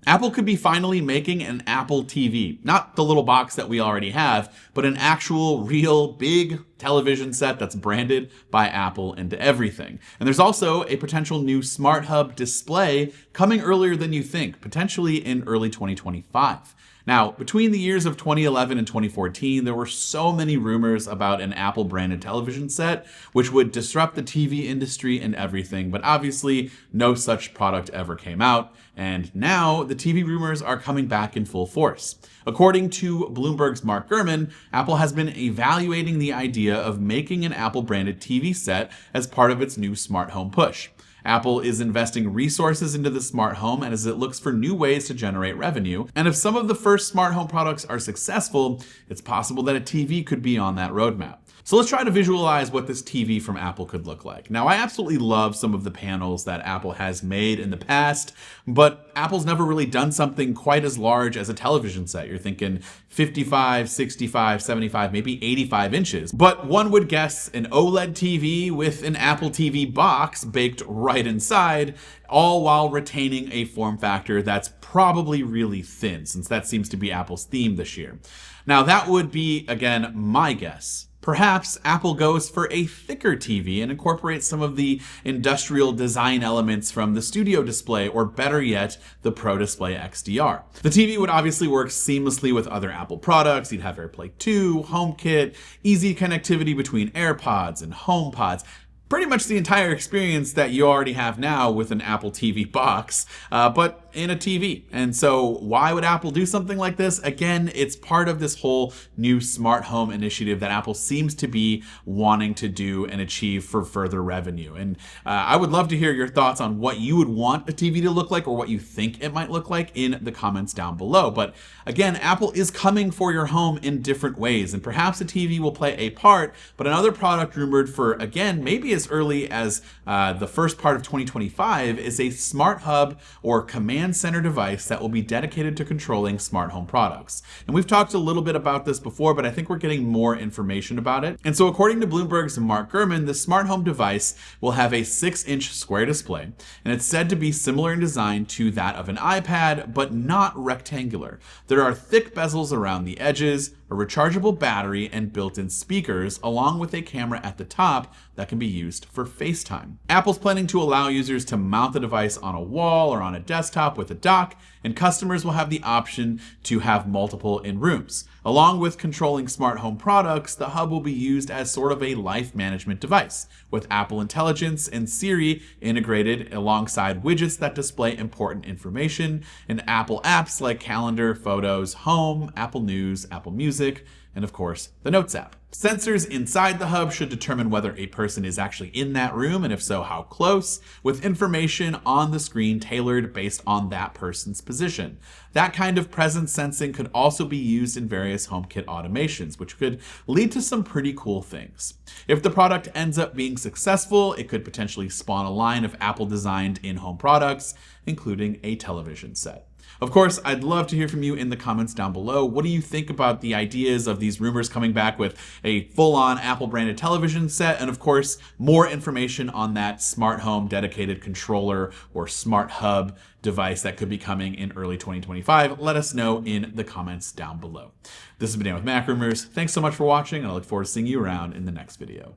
Apple could be finally making an Apple TV. Not the little box that we already have, but an actual, real, big television set that's branded by Apple into everything. And there's also a potential new Smart Hub display coming earlier than you think, potentially in early 2025. Now, between the years of 2011 and 2014, there were so many rumors about an Apple branded television set, which would disrupt the TV industry and everything, but obviously no such product ever came out. And now the TV rumors are coming back in full force. According to Bloomberg's Mark Gurman, Apple has been evaluating the idea of making an Apple branded TV set as part of its new smart home push. Apple is investing resources into the smart home as it looks for new ways to generate revenue. And if some of the first smart home products are successful, it's possible that a TV could be on that roadmap. So let's try to visualize what this TV from Apple could look like. Now, I absolutely love some of the panels that Apple has made in the past, but Apple's never really done something quite as large as a television set. You're thinking 55, 65, 75, maybe 85 inches. But one would guess an OLED TV with an Apple TV box baked right inside, all while retaining a form factor that's probably really thin, since that seems to be Apple's theme this year. Now, that would be, again, my guess. Perhaps Apple goes for a thicker TV and incorporates some of the industrial design elements from the Studio Display, or better yet, the Pro Display XDR. The TV would obviously work seamlessly with other Apple products. You'd have AirPlay 2, HomeKit, easy connectivity between AirPods and HomePods. Pretty much the entire experience that you already have now with an Apple TV box, but in a TV. And so why would Apple do something like this? Again, it's part of this whole new smart home initiative that Apple seems to be wanting to do and achieve for further revenue. And I would love to hear your thoughts on what you would want a TV to look like, or what you think it might look like, in the comments down below. But again, Apple is coming for your home in different ways, and perhaps a TV will play a part, but another product rumored for, again, maybe as early as the first part of 2025 is a smart hub or command center device that will be dedicated to controlling smart home products. And we've talked a little bit about this before, but I think we're getting more information about it. And so according to Bloomberg's Mark Gurman, the smart home device will have a 6-inch square display, and it's said to be similar in design to that of an iPad, but not rectangular. There are thick bezels around the edges, a rechargeable battery, and built-in speakers, along with a camera at the top that can be used for FaceTime. Apple's planning to allow users to mount the device on a wall or on a desktop with a dock, and customers will have the option to have multiple in rooms. Along with controlling smart home products, the hub will be used as sort of a life management device, with Apple Intelligence and Siri integrated alongside widgets that display important information, and Apple apps like Calendar, Photos, Home, Apple News, Apple Music, and of course, the Notes app. Sensors inside the hub should determine whether a person is actually in that room, and if so, how close, with information on the screen tailored based on that person's position. That kind of presence sensing could also be used in various HomeKit automations, which could lead to some pretty cool things. If the product ends up being successful, it could potentially spawn a line of Apple-designed in-home products, including a television set. Of course, I'd love to hear from you in the comments down below. What do you think about the ideas of these rumors coming back with a full-on Apple-branded television set? And of course, more information on that smart home dedicated controller or smart hub device that could be coming in early 2025. Let us know in the comments down below. This has been Dan with MacRumors. Thanks so much for watching, and I look forward to seeing you around in the next video.